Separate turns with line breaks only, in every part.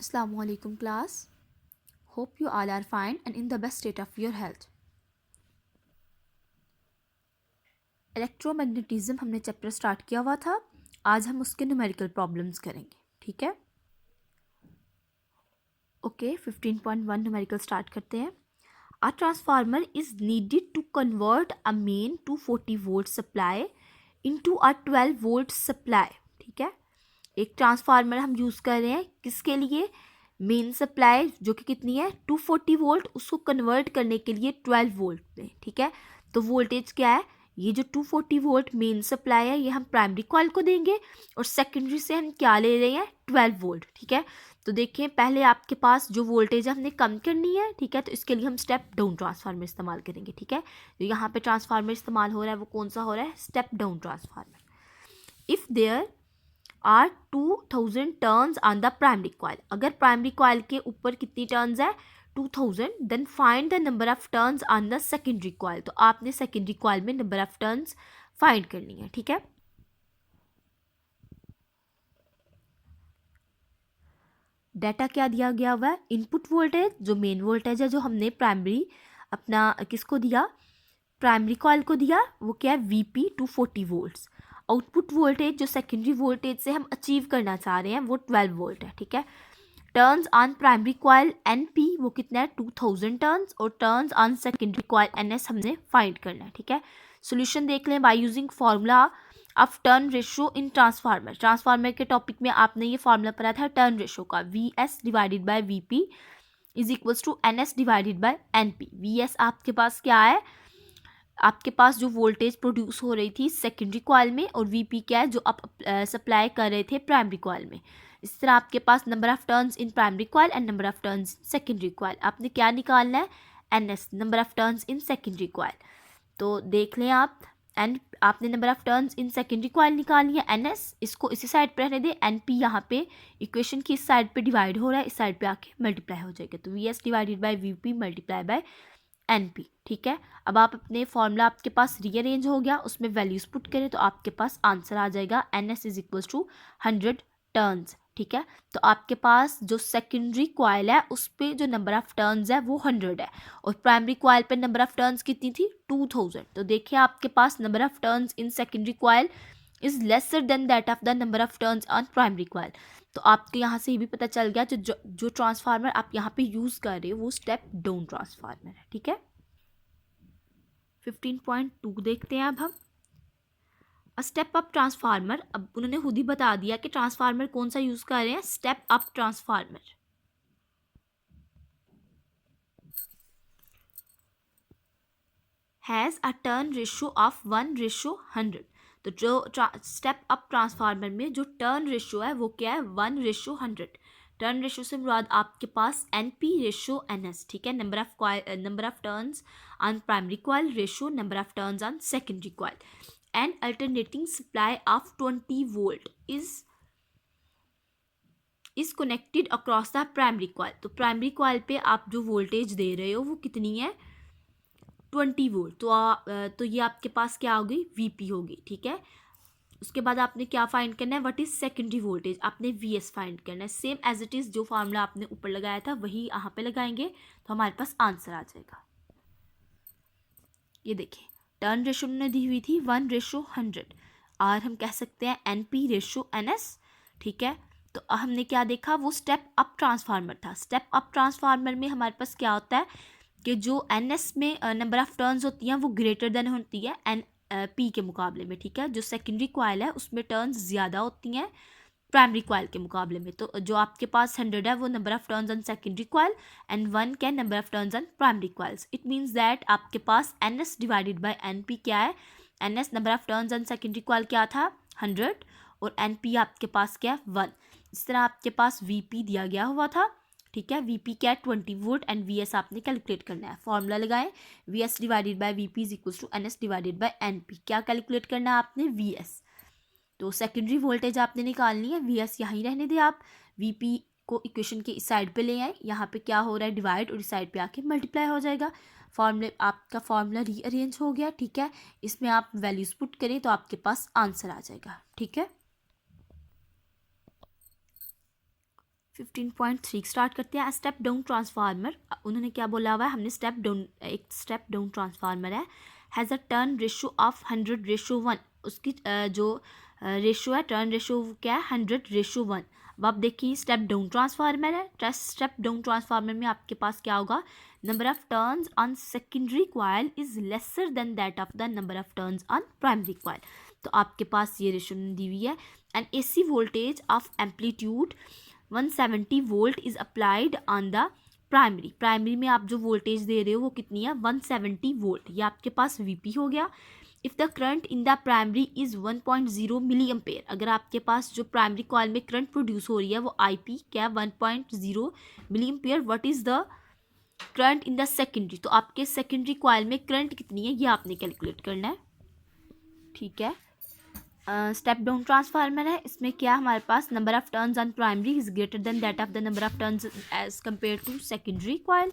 Assalamu alaikum class. Hope you all are fine and in the best state of your health. Electromagnetism हमने chapter start किया हुआ था. आज हम उसके न्यूमेरिकल प्रॉब्लम्स करेंगे. ठीक है. ओके 15.1 न्यूमेरिकल स्टार्ट करते हैं. A transformer is needed to convert a main 240 volt supply into a 12 volt supply. ठीक है. एक ट्रांसफार्मर हम यूज़ कर रहे हैं किसके लिए? मेन सप्लाई जो कि कितनी है 240 वोल्ट, उसको कन्वर्ट करने के लिए 12 वोल्ट में. ठीक है. तो वोल्टेज क्या है? ये जो 240 वोल्ट मेन सप्लाई है ये हम प्राइमरी कॉइल को देंगे और सेकेंडरी से हम क्या ले रहे हैं 12 वोल्ट. ठीक है. तो देखिए पहले आपके पास जो वोल्टेज है हमने कम करनी है. ठीक है. तो इसके लिए हम स्टेप डाउन ट्रांसफार्मर इस्तेमाल करेंगे. ठीक है. तो यहाँ पे ट्रांसफार्मर इस्तेमाल हो रहा है वो कौन सा हो रहा है? Step down transformer. If there are 2000 turns on the primary coil, अगर प्राइमरी कॉइल के ऊपर कितनी टर्न्स है 2000, then find the number of turns on the secondary coil. तो आपने सेकेंडरी कॉइल में नंबर ऑफ टर्न्स फाइंड करनी है. ठीक है. डाटा क्या दिया गया हुआ है? इनपुट वोल्टेज जो मेन वोल्टेज है जो हमने प्राइमरी अपना किसको दिया? प्राइमरी कॉइल को दिया, वो क्या है? VP 240 volts. आउटपुट वोल्टेज जो सेकेंडरी वोल्टेज से हम अचीव करना चाह रहे हैं वो 12 वोल्ट है. ठीक है. Turns on primary coil NP वो कितना है 2000 टर्न्स और turns on secondary coil NS हमने फाइंड करना है. ठीक है. सोल्यूशन देख लें by using formula of turn ratio in transformer. Transformer के टॉपिक में आपने ये फार्मूला पढ़ा था टर्न रेशियो का. VS divided by VP is equals to NS divided by NP. VS आपके पास क्या है? आपके पास जो वोल्टेज प्रोड्यूस हो रही थी सेकेंडरी कॉइल में और VP क्या है जो आप सप्लाई कर रहे थे प्राइमरी कॉइल में. इस तरह आपके पास number of turns in primary coil and number of turns secondary coil. आपने क्या निकालना है? NS number of turns in secondary coil. तो देख लें आप एंड आपने number of turns in secondary coil निकालनी है NS. इसको इसी साइड पर रहने दें. NP यहाँ पे इक्वेशन की इस साइड पे डिवाइड हो रहा है, इस साइड पे आके मल्टीप्लाई हो जाएगा. तो VS divided by VP multiply by NP. ठीक है. अब आप अपने फॉर्मूला आपके पास रीअरेंज हो गया, उसमें वैल्यूज पुट करें तो आपके पास आंसर आ जाएगा NS is equals to 100 turns. ठीक है. तो आपके पास जो सेकेंडरी कॉइल है उस पर जो नंबर ऑफ टर्न्स है वो 100 है और प्राइमरी कॉइल पे नंबर ऑफ टर्न्स कितनी थी 2000. तो देखिए आपके पास number of turns in secondary coil is lesser than that of the number of turns on primary coil. तो आपको यहाँ से ये भी पता चल गया जो ट्रांसफार्मर आप यहाँ पे यूज़ कर रहे हो वो स्टेप डाउन ट्रांसफार्मर है. ठीक है. 15.2 देखते हैं अब हम. Step up transformer. अब उन्होंने खुद ही बता दिया कि ट्रांसफार्मर कौन सा यूज कर रहे हैं, step up transformer. Has a turn ratio of 1:100. तो जो स्टेप अप ट्रांसफार्मर में जो टर्न रेशियो है वो क्या है 1:100. टर्न रेशियो से मुराद आपके पास NP रेशियो NS. ठीक है. Number of turns on primary coil ratio number of turns on secondary coil. N alternating supply of 20 volt is connected across the primary coil. तो primary coil पे आप जो voltage दे रहे हो वो कितनी है 20 वोल्ट. तो ये आपके पास क्या होगी VP होगी. ठीक है. उसके बाद आपने क्या फाइंड करना है? What is secondary voltage? आपने VS फाइंड करना है. सेम एज इट इज जो फार्मूला आपने ऊपर लगाया था वही यहाँ पे लगाएंगे तो हमारे पास आंसर आ जाएगा. ये देखिए टर्न रेशियो ने दी हुई थी 1:100 और हम कह सकते हैं NP रेशियो NS. ठीक है. तो हमने क्या देखा वो स्टेप अप ट्रांसफार्मर था. स्टेप अप ट्रांसफार्मर में हमारे पास क्या होता है कि जो NS में नंबर ऑफ टर्न्स होती हैं वो ग्रेटर देन होती है NP के मुकाबले में. ठीक है. जो सेकेंडरी कॉइल है उसमें टर्न्स ज़्यादा होती हैं प्राइमरी कॉइल के मुकाबले में. तो जो आपके पास 100 है वो number of turns on secondary coil and 1 क्या number of turns on primary coils. It means that आपके पास NS डिवाइडेड बाय NP क्या है? NS number of turns on secondary coil क्या था 100 और NP आपके पास क्या है 1. इस तरह आपके पास VP दिया गया हुआ था. ठीक है. VP क्या है 20 वोल्ट एंड VS आपने कैलकुलेट करना है. फॉर्मूला लगाएं VS divided by VP is equals to NS divided by NP. क्या कैलकुलेट करना है आपने? VS. तो सेकेंडरी वोल्टेज आपने निकालनी है. VS यहीं रहने दें आप. VP को इक्वेशन के इस साइड पे ले आए. यहाँ पे क्या हो रहा है डिवाइड और इस साइड पे आके मल्टीप्लाई हो जाएगा. आपका फॉर्मूला रीअरेंज हो गया. ठीक है. इसमें आप वैल्यूज पुट करें तो आपके पास आंसर आ जाएगा. ठीक है. 15.3 स्टार्ट करते हैं। स्टेप डाउन ट्रांसफार्मर, उन्होंने क्या बोला हुआ है, हमने स्टेप डाउन, एक स्टेप डाउन ट्रांसफार्मर है, has a turn ratio of 100:1, उसकी जो रेशो है, टर्न रेशो क्या है, 100:1। अब आप देखिए स्टेप डाउन ट्रांसफार्मर है, स्टेप डाउन ट्रांसफार्मर में आपके पास क्या होगा, number of turns on secondary coil is lesser than that of the number of turns on primary coil. तो आपके पास ये रेशो दी हुई है। And AC voltage of amplitude 170 volt is applied on the primary, primary में आप जो voltage दे रहे हो वो कितनी है, 170 वोल्ट, ये आपके पास VP हो गया। If the current in the primary is 1.0 milliampere, अगर आपके पास जो प्राइमरी कॉइल में करंट प्रोड्यूस हो रही है वो IP क्या है, 1.0 milliampere, what is the current in the secondary, तो आपके सेकेंडरी कॉइल में करंट कितनी है ये आपने कैलकुलेट करना है। ठीक है, स्टेप डाउन ट्रांसफार्मर है, इसमें क्या हमारे पास number of turns on primary is greater than that of the number of turns as compare to secondary coil.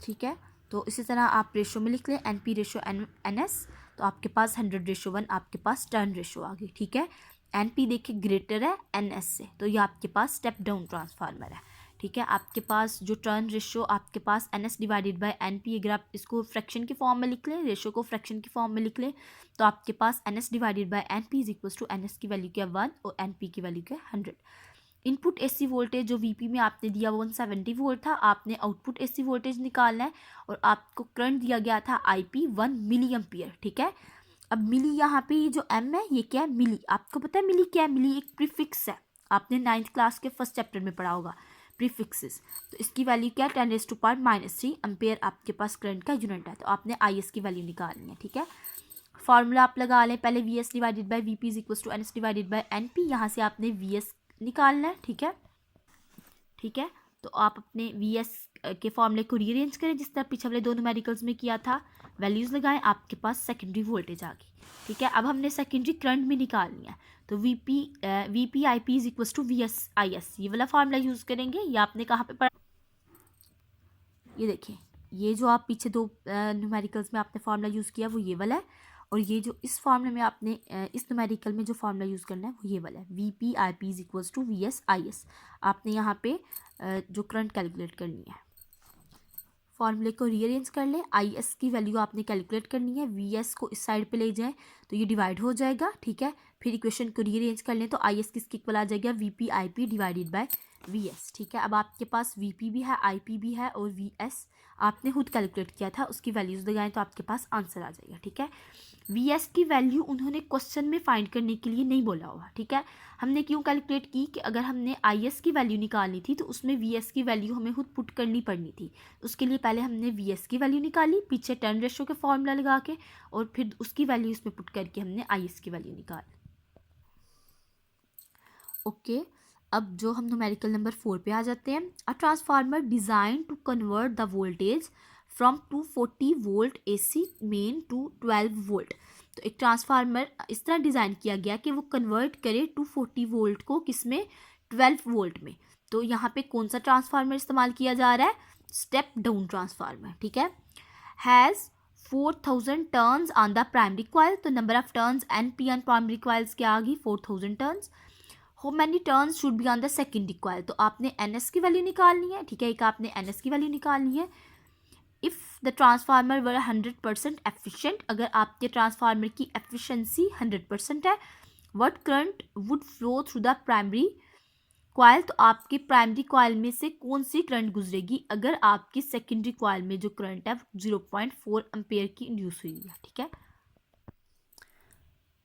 ठीक है, तो इसी तरह आप रेशो में लिख लें NP रेशो NS, तो आपके पास 100:1 आपके पास टर्न रेशो आ गई। ठीक है, NP देखिए ग्रेटर है NS से, तो ये आपके पास स्टेप डाउन ट्रांसफार्मर है। ठीक है, आपके पास जो टर्न रेशो आपके पास NS डिवाइडेड बाय NP, अगर आप इसको फ्रैक्शन की फॉर्म में लिख लें, रेशो को फ्रैक्शन की फॉर्म में लिख लें, तो आपके पास NS divided by NP is equals to NS की वैल्यू क्या 1 और NP की वैल्यू क्या 100। इनपुट AC वोल्टेज जो VP में आपने दिया वो 170 वोल्ट था, आपने आउटपुट AC वोल्टेज निकालना है और आपको करंट दिया गया था IP 1 मिली एम्पियर। ठीक है, अब मिली यहाँ पे ये जो M है ये क्या है, मिली, आपको पता है मिली क्या है, मिली एक प्रीफिक्स है, आपने 9th क्लास के फर्स्ट चैप्टर में पढ़ा होगा प्रीफिक्सेस। तो इसकी वैल्यू क्या है, 10⁻³ एम्पेयर आपके पास करंट का यूनिट है, तो आपने IS की वैल्यू निकालनी है। ठीक है, फॉर्मूला आप लगा लें पहले, VS divided by VP is equal to NS divided by NP, यहाँ से आपने VS निकालना है। ठीक है, ठीक है, तो आप अपने VS के फॉर्मूले को रीअरेंज करें जिस तरह पिछले वाले 2 न्यूमेरिकल्स में किया था, वैल्यूज़ लगाएं, आपके पास सेकेंडरी वोल्टेज आ गई। ठीक है, अब हमने सेकेंडरी करंट भी निकालनी है, तो VP IP is equal to VS IS, ये वाला फार्मूला यूज़ करेंगे। ये आपने कहाँ पे पढ़ा, ये देखिए, ये जो आप पीछे 2 न्यूमेरिकल्स में आपने फार्मूला यूज़ किया वो ये वाला है, और ये जो इस फार्मूले में आपने इस न्यूमेरिकल में जो फार्मूला यूज़ करना है वो ये वाला है, VP IP is equals to VS IS। आपने यहाँ पे जो करंट कैलकुलेट करनी है, फॉर्मूले को रीअरेंज कर लें, IS की वैल्यू आपने कैलकुलेट करनी है, VS को इस साइड पे ले जाएं तो ये डिवाइड हो जाएगा। ठीक है, फिर इक्वेशन को रीअरेंज कर लें तो IS किसके इक्वल आ जाएगा, VP IP divided by VS। ठीक है, अब आपके पास VP भी है, IP भी है और VS आपने खुद कैलकुलेट किया था, उसकी वैल्यूज़ लगाएं तो आपके पास आंसर आ जाएगा। ठीक है, VS की वैल्यू उन्होंने क्वेश्चन में फाइंड करने के लिए नहीं बोला हुआ। ठीक है, हमने क्यों कैलकुलेट की कि अगर हमने IS की वैल्यू निकालनी थी तो उसमें VS की वैल्यू हमें खुद पुट करनी पड़नी थी, उसके लिए पहले हमने VS की वैल्यू निकाली पीछे टर्न रेशो के फॉर्मूला लगा के, और फिर उसकी वैल्यू इसमें पुट करके हमने IS की वैल्यू निकाली। ओके, अब जो हम न्यूमेरिकल नंबर 4 पे आ जाते हैं। A transformer designed to convert the voltage from 240 volt AC mains to 12 volt. तो एक ट्रांसफार्मर इस तरह डिज़ाइन किया गया कि वो कन्वर्ट करे 240 वोल्ट को किस में, 12 वोल्ट में। तो यहाँ पे कौन सा ट्रांसफार्मर इस्तेमाल किया जा रहा है, स्टेप डाउन ट्रांसफार्मर। ठीक है, has 4000 turns on the primary coil, तो number of turns NP on primary coils क्या आ गई, 4000 turns. How many turns should be on the secondary coil, तो आपने NS की वैल्यू निकालनी है। ठीक है, एक आपने NS की वैल्यू निकालनी है। If the transformer were 100% efficient, अगर आपके ट्रांसफार्मर की एफिशिएंसी 100% है, what current would flow through the primary coil, तो आपकी प्राइमरी कॉइल में से कौन सी करंट गुजरेगी अगर आपकी सेकेंडरी कॉइल में जो करंट है 0.4 एम्पेयर की इंड्यूस हुई है। ठीक है,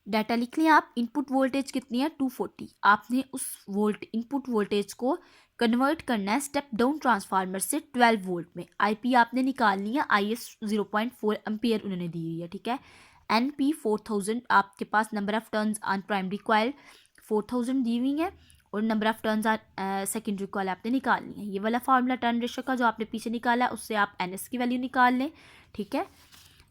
डाटा लिख लिया आप, इनपुट वोल्टेज कितनी है 240, आपने उस इनपुट वोल्टेज को कन्वर्ट करना है स्टेप डाउन ट्रांसफार्मर से 12 वोल्ट में। IP आपने निकालनी है, IS 0.4 एम्पियर उन्होंने दी हुई है। ठीक है, NP 4000, आपके पास number of turns on primary coil 4000 दी हुई है, और number of turns on secondary coil आपने निकालनी है। ये वाला फार्मूला टर्न रेशो का जो आपने पीछे निकाला है उससे आप NS की वैल्यू निकाल लें। ठीक है,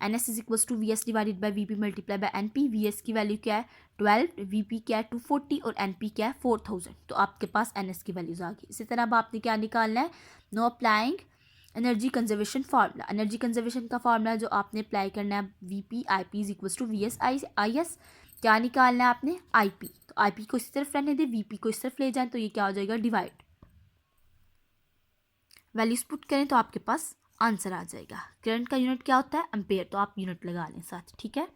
NS is equals to VS divided by VP multiply by NP। VS की वैल्यू क्या है 12, VP क्या है 240 और NP क्या है 4000, तो आपके पास NS की वैल्यूज आ गई। इसी तरह अब आपने क्या निकालना है, no applying energy conservation formula. Energy conservation का फार्मूला जो आपने अप्लाई करना है, VP IP is equals to VS IS। क्या निकालना है आपने, IP, तो IP को इस तरफ रहने दे, VP को इस तरफ ले जाएं तो ये क्या हो जाएगा डिवाइड। वैल्यूज़ पुट करें तो आपके पास आंसर आ जाएगा। करंट का यूनिट क्या होता है? एम्पेयर, तो आप यूनिट लगा लें साथ, ठीक है।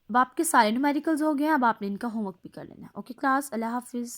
अब आपके सारे न्यूमेरिकल्स हो गए हैं, अब आपने इनका होमवर्क भी कर लेना है। ओके क्लास, अल्लाह हाफिज़।